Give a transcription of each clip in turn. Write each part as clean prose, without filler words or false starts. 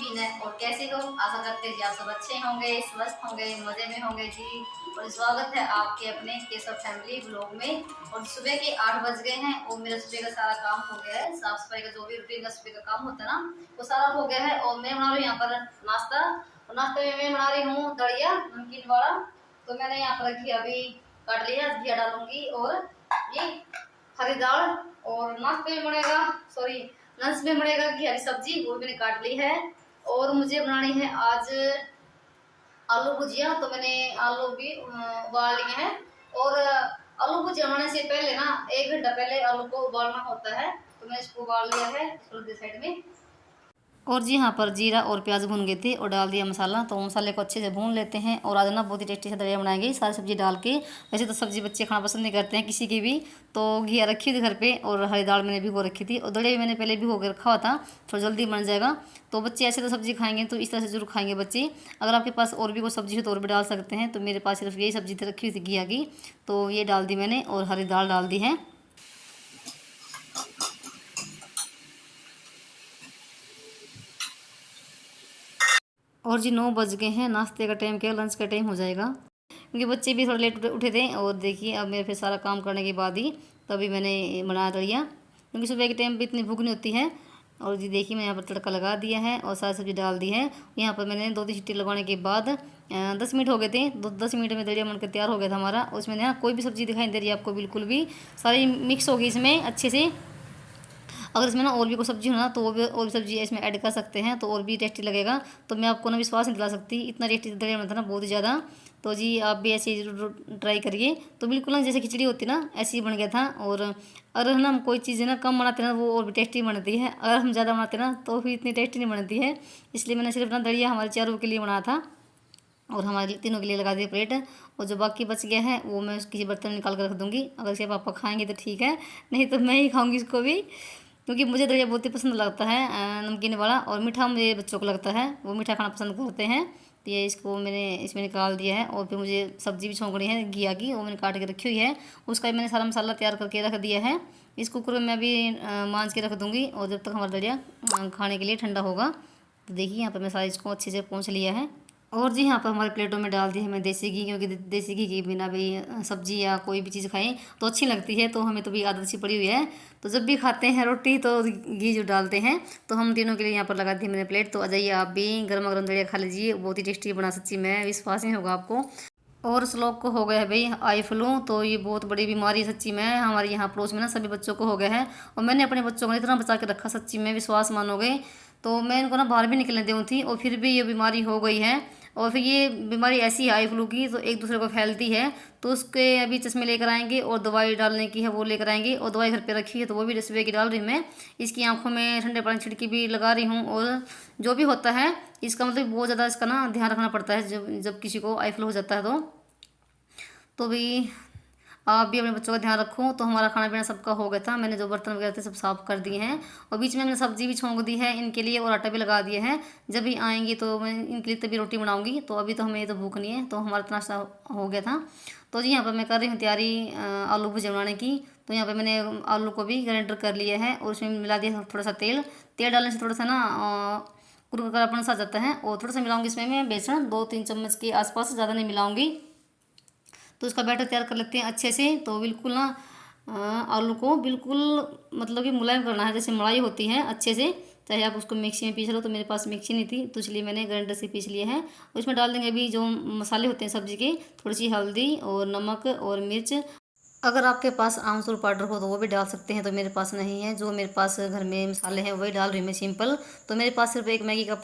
दिन है और कैसे हो। आशा करते हैं कि आप सब अच्छे होंगे, स्वस्थ होंगे, मजे में होंगे जी। और स्वागत है आपके अपने केशव फैमिली ब्लॉग में। और सुबह के 8 बज गए हैं और मेरा सुबह का सारा काम हो गया है। साफ सफाई का जो भी रूटीन का सुबह का काम होता है ना, वो सारा हो गया है। और मैं बना रही हूँ यहाँ पर नाश्ता। और नाश्ते में मैं बना रही हूँ दड़िया नमकीन वाला। तो मैंने यहाँ पर रखी, अभी काट लिया, घिया डालूंगी। और ये हरी दाल। और नाश्ते में बनेगा, सॉरी लंच में बनेगा कि हरी सब्जी, वो मैंने काट ली है। और मुझे बनानी है आज आलू भुजिया। तो मैंने आलू भी उबाल लिए हैं। और आलू भुजिया बनाने से पहले ना 1 घंटा पहले आलू को उबालना होता है। तो मैंने इसको उबाल लिया है, इसको साइड में। और जी यहाँ पर जीरा और प्याज भून गए थे और डाल दिया मसाला। तो मसाले को अच्छे से भून लेते हैं। और आज ना बहुत ही टेस्टी से दलिया बनाएंगे सारी सब्जी डाल के। वैसे तो सब्जी बच्चे खाना पसंद नहीं करते हैं किसी की भी। तो घिया रखी थी घर पे और हरी दाल मैंने भिगो रखी थी। और दलिया मैंने पहले भिगो के रखा हुआ था, थोड़ा जल्दी बन जाएगा। तो बच्चे ऐसे तो सब्जी खाएंगे, तो इस तरह से जरूर खाएंगे बच्चे। अगर आपके पास और भी कोई सब्जी हो तो और भी डाल सकते हैं। तो मेरे पास सिर्फ यही सब्जी रखी हुई थी घिया की, तो ये डाल दी मैंने। और हरी दाल डाल दी है। और जी 9 बज गए हैं, नाश्ते का टाइम क्या, लंच का टाइम हो जाएगा। क्योंकि बच्चे भी थोड़ा लेट उठे थे। और देखिए अब मेरे फिर सारा काम करने के बाद ही तभी मैंने बनाया दलिया, क्योंकि सुबह के टाइम पे इतनी भूख नहीं होती है। और जी देखिए मैं यहाँ पर तड़का लगा दिया है और सारी सब्जी डाल दी है। यहाँ पर मैंने 2-3 सीटी लगवाने के बाद 10 मिनट हो गए थे। 10 मिनट में दलिया बनकर तैयार हो गया था हमारा। उसमें ना कोई भी सब्जी दिखाई नहीं दे रही है आपको, बिल्कुल भी सारी मिक्स होगी इसमें अच्छे से। अगर इसमें ना और भी कोई सब्जी हो ना, तो वो भी और भी सब्जी इसमें ऐड कर सकते हैं, तो और भी टेस्टी लगेगा। तो मैं आपको ना विश्वास नहीं दिला सकती, इतना टेस्टी दलिया बनता है ना, बहुत ही ज़्यादा। तो जी आप भी ऐसे ही ट्राई करिए। तो बिल्कुल ना जैसे खिचड़ी होती ना, ऐसे ही बन गया था। और अगर ना हम कोई चीज़ ना कम बनाते हैं ना, वो और भी टेस्टी बनती है। अगर हम ज़्यादा बनाते हैं ना, तो फिर इतनी टेस्टी नहीं बनती है। इसलिए मैंने सिर्फ ना दलिया हमारे चारों के लिए बनाया था और हमारे तीनों के लिए लगा दिया प्लेट। और जो बाकी बच गया है वो मैं किसी बर्तन में निकाल कर रख दूँगी। अगर इसे पापा खाएंगे तो ठीक है, नहीं तो मैं ही खाऊंगी इसको भी, क्योंकि मुझे दलिया बहुत ही पसंद लगता है नमकीन वाला। और मीठा मुझे बच्चों को लगता है, वो मीठा खाना पसंद करते हैं। तो ये इसको मैंने इसमें निकाल दिया है। और फिर मुझे सब्ज़ी भी छोंकनी है घिया की, वो मैंने काट के रखी हुई है। उसका भी मैंने सारा मसाला तैयार करके रख दिया है। इस कुकर में मैं अभी मांझ के रख दूँगी। और जब तक हमारा दलिया खाने के लिए ठंडा होगा। तो देखिए यहाँ पर मैं सारा इसको अच्छे से पोंछ लिया है। और जी यहाँ पर हमारे प्लेटों में डाल दी है मैं देसी घी, क्योंकि देसी घी के बिना भी सब्जी या कोई भी चीज़ खाएं तो अच्छी लगती है। तो हमें तो भी आदत सी पड़ी हुई है, तो जब भी खाते हैं रोटी तो घी जो डालते हैं। तो हम तीनों के लिए यहाँ पर लगा दी मैंने प्लेट। तो आ जाइए आप भी गर्मा गर्म दलिया खा लीजिए, बहुत ही टेस्टी बना, सच्ची में विश्वास नहीं होगा आपको। और श्लोक को हो गया है भाई आई फ्लू, तो ये बहुत बड़ी बीमारी है सच्ची में। हमारे यहाँ पड़ोस में ना सभी बच्चों को हो गया है। और मैंने अपने बच्चों को इतना बचा के रखा, सच्ची में विश्वास मानोगे। तो मैं इनको ना बाहर भी निकलने दूँ थी, और फिर भी ये बीमारी हो गई है। और फिर ये बीमारी ऐसी है आई फ्लू की, तो एक दूसरे को फैलती है। तो उसके अभी चश्मे लेकर आएंगे और दवाई डालने की है वो लेकर आएंगे। और दवाई घर पे रखी है, तो वो भी सुबह की डाल रही हूँ मैं। इसकी आंखों में ठंडे पानी छिड़की भी लगा रही हूँ। और जो भी होता है इसका मतलब बहुत ज़्यादा इसका ना ध्यान रखना पड़ता है, जब जब किसी को आई फ्लू हो जाता है तो भी आप भी अपने बच्चों का ध्यान रखो। तो हमारा खाना पीना सबका हो गया था, मैंने जो बर्तन वगैरह थे सब साफ़ कर दिए हैं। और बीच में मैंने सब्जी भी छोंक दी है इनके लिए, और आटा भी लगा दिया है। जब भी आएंगे तो मैं इनके लिए तभी रोटी बनाऊंगी। तो अभी तो हमें तो भूख नहीं है, तो हमारा तो नाश्ता हो गया था। तो जी यहाँ पर मैं कर रही हूँ तैयारी आलू भुजिया बनाने की। तो यहाँ पर मैंने आलू को भी ग्राइंडर कर लिया है और उसमें मिला दिया थोड़ा सा तेल। तेल डालने से थोड़ा सा ना कुरकुरापन सा जाता है। और थोड़ा सा मिलाऊंगी इसमें मैं बेसन, 2-3 चम्मच के आसपास, ज़्यादा नहीं मिलाऊंगी। तो इसका बैटर तैयार कर लेते हैं अच्छे से। तो बिल्कुल ना आलू को बिल्कुल मतलब कि मुलायम करना है, जैसे मलाई होती है अच्छे से। चाहे आप उसको मिक्सी में पीस लो, तो मेरे पास मिक्सी नहीं थी, तो इसलिए मैंने ग्राइंडर से पीस लिया है। और इसमें डाल देंगे अभी जो मसाले होते हैं सब्जी के, थोड़ी सी हल्दी और नमक और मिर्च। अगर आपके पास आमचूर पाउडर हो तो वो भी डाल सकते हैं, तो मेरे पास नहीं है। जो मेरे पास घर में मसाले हैं वही डाल रही हूँ मैं सिंपल। तो मेरे पास सिर्फ एक मैगी का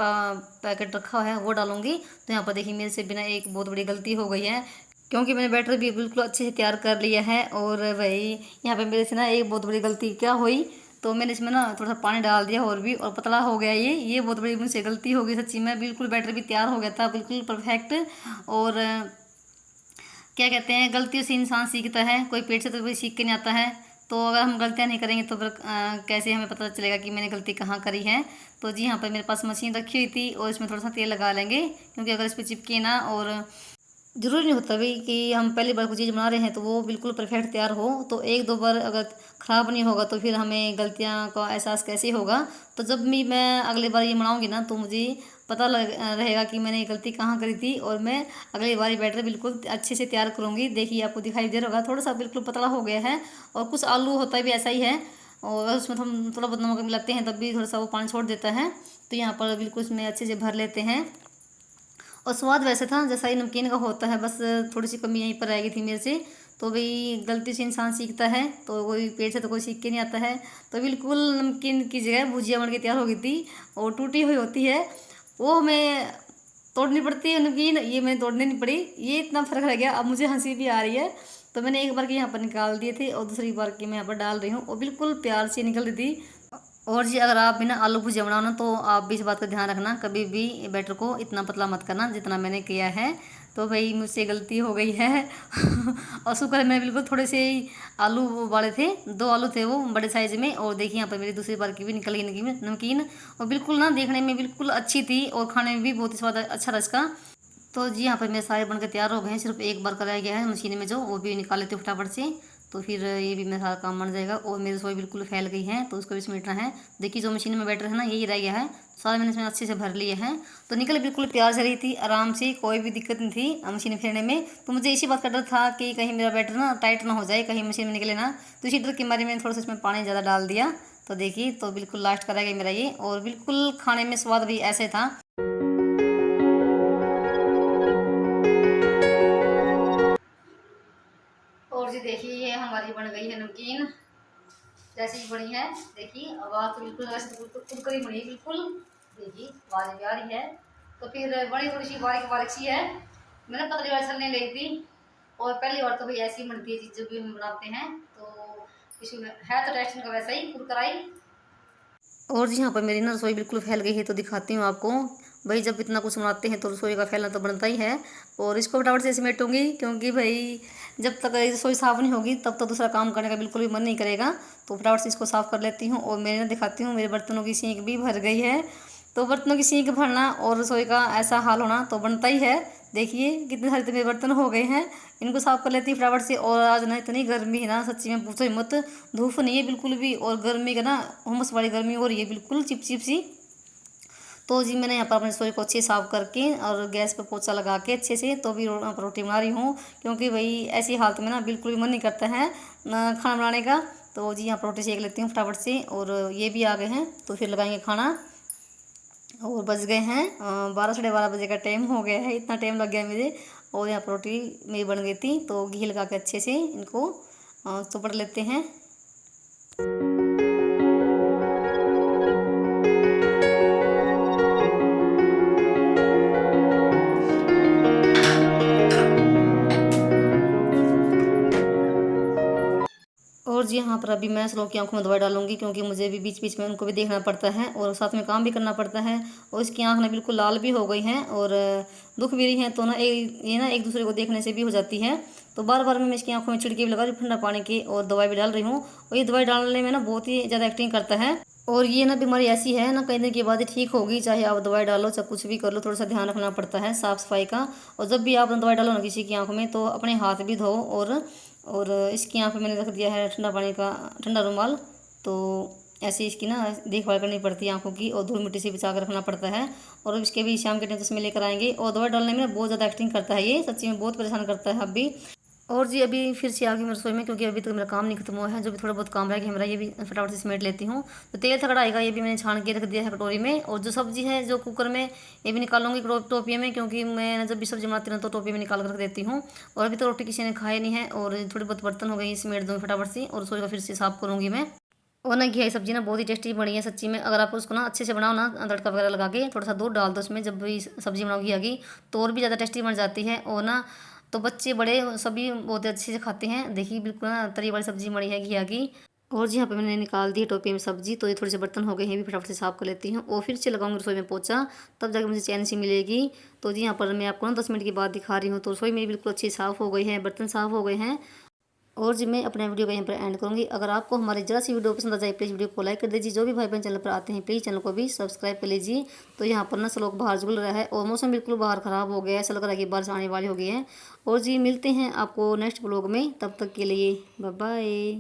पैकेट रखा है, वो डालूंगी। तो यहाँ पर देखिए मेरे से बिना एक बहुत बड़ी गलती हो गई है, क्योंकि मैंने बैटर भी बिल्कुल अच्छे से तैयार कर लिया है। और भाई यहाँ पे मेरे से ना एक बहुत बड़ी गलती क्या हुई, तो मैंने इसमें ना थोड़ा सा पानी डाल दिया और भी, और पतला हो गया ये बहुत बड़ी मुझसे गलती हो गई सच्ची में। बिल्कुल बैटर भी तैयार हो गया था, बिल्कुल परफेक्ट। और क्या कहते हैं, गलतियों से इंसान सीखता है, कोई पेट से तो कोई सीख के नहीं आता है। तो अगर हम गलतियाँ नहीं करेंगे तो फिर कैसे हमें पता चलेगा कि मैंने गलती कहाँ करी है। तो जी यहाँ पर मेरे पास मशीन रखी हुई थी और इसमें थोड़ा सा तेल लगा लेंगे, क्योंकि अगर इस पर चिपके ना और ज़रूरी नहीं होता भाई कि हम पहली बार कोई चीज़ बना रहे हैं तो वो बिल्कुल परफेक्ट तैयार हो। तो एक दो बार अगर ख़राब नहीं होगा तो फिर हमें गलतियाँ का एहसास कैसे होगा। तो जब भी मैं अगली बार ये बनाऊँगी ना तो मुझे पता रहेगा कि मैंने ये गलती कहाँ करी थी, और मैं अगली बार ये बैटर बिल्कुल अच्छे से तैयार करूँगी। देखिए आपको दिखाई दे रहा होगा थोड़ा सा बिल्कुल पतला हो गया है, और कुछ आलू होता है भी ऐसा ही है, और अगर उसमें हम थोड़ा बहुत नमक मिलाते हैं तब भी थोड़ा सा वो पानी छोड़ देता है। तो यहाँ पर बिल्कुल इसमें अच्छे से भर लेते हैं। और स्वाद वैसे था जैसा ही नमकीन का होता है, बस थोड़ी सी कमी यहीं पर रह गई थी मेरे से। तो भाई गलती से इंसान सीखता है, तो कोई पेट से तो कोई सीख के नहीं आता है। तो बिल्कुल नमकीन की जगह भुजिया बन के तैयार हो गई थी, और टूटी हुई होती है वो हमें तोड़नी पड़ती है नमकीन, ये मैंने तोड़नी नहीं पड़ी। ये इतना फ़र्क रह गया, अब मुझे हंसी भी आ रही है। तो मैंने एक बार की यहाँ पर निकाल दिए थे और दूसरी बार की मैं यहाँ पर डाल रही हूँ, और बिल्कुल प्यार से निकल रही थी। और जी अगर आप भी ना आलू भुजिया बनाओ ना तो आप भी इस बात का ध्यान रखना, कभी भी बैटर को इतना पतला मत करना जितना मैंने किया है। तो भाई मुझसे गलती हो गई है और शुक्र है मैंने बिल्कुल थोड़े से ही आलू उबाले थे, 2 आलू थे वो बड़े साइज़ में। और देखिए यहाँ पर मेरी दूसरी बार की भी निकल गई नमकीन, और बिल्कुल ना देखने में बिल्कुल अच्छी थी और खाने में भी बहुत ही स्वाद अच्छा रहा इसका। तो जी यहाँ पर मेरे सारे बनकर तैयार हो गए हैं, सिर्फ एक बार कराया गया है मशीन में जो, वो भी निकाल लेते फटाफट से। तो फिर ये भी मेरा सारा काम बन जाएगा। और मेरी रसोई बिल्कुल फैल गई है तो उसको भी समेटना है। देखिए जो मशीन में बैटर है ना यही रह गया है, सारे मैंने इसमें अच्छे से भर लिए हैं। तो निकल बिल्कुल प्यार से रही थी, आराम से, कोई भी दिक्कत नहीं थी मशीन फेरने में। तो मुझे इसी बात का डर था कि कहीं मेरा बैटर ना टाइट ना हो जाए, कहीं मशीन में निकले ना, तो इसी डर के मारे मैंने थोड़ा सा इसमें पानी ज़्यादा डाल दिया। तो देखिए तो बिल्कुल लास्ट का रह गया मेरा ये, और बिल्कुल खाने में स्वाद भी ऐसे था। और जी देखिए ये हमारी बन गई है नमकीन, जैसी ही बनी है। देखिए आवाज़ तो बिल्कुल वैसे तो बिल्कुल कुरकुरी बनी है बिल्कुल। देखिए आवाज़ भी आ रही है। तो फिर बड़ी थोड़ी सी बारीक बारीक सी है, मैंने पतली वाली छलनी ली थी। और पहली बार तो भाई ऐसी ही बनती है चीज़ जब भी हम बनाते हैं, तो इसमें है तो टेस्ट इनका वैसा ही कुरकुराई। और जी यहाँ पर मेरी ना रसोई बिल्कुल फैल गई है, तो दिखाती हूँ आपको। भाई जब इतना कुछ बनाते हैं तो रसोई का फैलना तो बनता ही है। और इसको फटाफट से समेटूंगी, क्योंकि भाई जब तक रसोई साफ़ नहीं होगी तब तक दूसरा काम करने का बिल्कुल भी मन नहीं करेगा। तो फटाफट से इसको साफ़ कर लेती हूँ। और मैंने दिखाती हूँ मेरे बर्तनों की सिंक भी भर गई है। तो बर्तनों की सिंक भरना और रसोई का ऐसा हाल होना तो बनता ही है। देखिए कितने सारे तो मेरे बर्तन हो गए हैं, इनको साफ़ कर लेती हूँ फटाफट से। और आज ना इतनी गर्मी है ना, सच्ची में पूछो ही मत। धूप नहीं है बिल्कुल भी, और गर्मी का ना हुमस वाली गर्मी हो रही है बिल्कुल चिपचिप सी। तो जी मैंने यहाँ पर अपने रसोई को अच्छे साफ़ करके और गैस पर पोछा लगा के अच्छे से तो भी रोटी बना रही हूँ, क्योंकि भाई ऐसी हालत में ना बिल्कुल भी मन नहीं करता है खाना बनाने का। तो जी यहाँ पर रोटी सेक लेती हूँ फटाफट से। और ये भी आ गए हैं तो फिर लगाएंगे खाना। और बज गए हैं 12 साढ़े 12 बजे का टाइम हो गया है, इतना टाइम लग गया मुझे। और यहाँ पर रोटी मेरी बन गई थी, तो घी लगा के अच्छे से इनको चुपड़ लेते हैं। और जी यहाँ पर अभी मैं स्लो की आंखों में दवाई डालूंगी, क्योंकि मुझे भी बीच बीच में उनको भी देखना पड़ता है और साथ में काम भी करना पड़ता है। और इसकी आंख ना बिल्कुल लाल भी हो गई हैं और दुख भी रही हैं, तो ना ये ना एक दूसरे को देखने से भी हो जाती है। तो बार बार मैं इसकी आंखों में छिड़के भी लगा रही हूँ ठंडा पानी की, और दवाई भी डाल रही हूँ। और ये दवाई डालने में ना बहुत ही ज़्यादा एक्टिंग करता है। और ये ना बीमारी ऐसी है ना, कई दिन के बाद ही ठीक होगी, चाहे आप दवाई डालो चाहे कुछ भी कर लो, थोड़ा सा ध्यान रखना पड़ता है साफ़ सफाई का। और जब भी आप दवाई डालो ना किसी की आंखों में तो अपने हाथ भी धो। और इसकी आंख में मैंने रख दिया है ठंडा पानी का ठंडा रुमाल। तो ऐसे इसकी ना देखभाल करनी पड़ती है आंखों की, और धूल मिट्टी से बचा कर रखना पड़ता है। और इसके भी शाम के टाइम चश्मे लेकर आएंगे। और दवाई डालने में बहुत ज़्यादा एक्टिंग करता है ये, सच्ची में बहुत परेशान करता है अब भी। और जी अभी फिर से आ गई मैं रसोई में, क्योंकि अभी तक मेरा काम नहीं खत्म हुआ है। जो भी थोड़ा बहुत काम रह गया मेरा ये भी फटाफट से समेट लेती हूँ। तो तेल था कढ़ाई का, ये भी मैंने छान के रख दिया है कटोरी में। और जो सब्जी है जो कुकर में, ये भी निकालूंगी टोपिए में, क्योंकि मैं जब भी सब्जी बनाती हूँ तो टोपिए में निकाल कर रख देती हूँ। और अभी तो रोटी किसी ने खाई नहीं है, और थोड़ी बहुत बर्तन हो गई समेट दूँगी फटाफट से, और रसोई का फिर से साफ करूँगी मैं। और ना घिया सब्जी ना बहुत ही टेस्टी बनी है सच्ची में। अगर आप उसको ना अच्छे से बनाओ ना, तड़का वगैरह लगा के थोड़ा सा दूध डाल दो उसमें, जब भी सब्जी बनाओ घिया की, तो और भी ज़्यादा टेस्टी बन जाती है। और ना तो बच्चे बड़े सभी बहुत अच्छे से खाते हैं। देखिए बिल्कुल ना तरी वाली सब्जी बनी है घिया की। और जी यहाँ पे मैंने निकाल दी टोपी में सब्जी, तो ये थोड़े से बर्तन हो गए हैं, भी फटाफट से साफ कर लेती हूँ। और फिर से लगाऊंगी रसोई में पोछा, तब जाके मुझे चैन सी मिलेगी। तो जी यहाँ पर मैं आपको ना 10 मिनट के बाद दिखा रही हूँ। तो रसोई मेरी बिल्कुल अच्छी साफ़ हो गई है, बर्तन साफ़ हो गए हैं। और जी मैं अपना वीडियो को यहाँ पर एंड करूँगी। अगर आपको हमारी जरा सी वीडियो पसंद आ जाए प्लीज़ वीडियो को लाइक कर दीजिए। जो भी भाई बहन चैनल पर आते हैं प्लीज़ चैनल को भी सब्सक्राइब कर लीजिए। तो यहाँ पर ना सब लोग बाहर झूल रहा है और मौसम बिल्कुल बाहर ख़राब हो गया है, ऐसा लग रहा है कि बारिश आने वाली हो गई है। और जी मिलते हैं आपको नेक्स्ट ब्लॉग में, तब तक के लिए बाय बाय।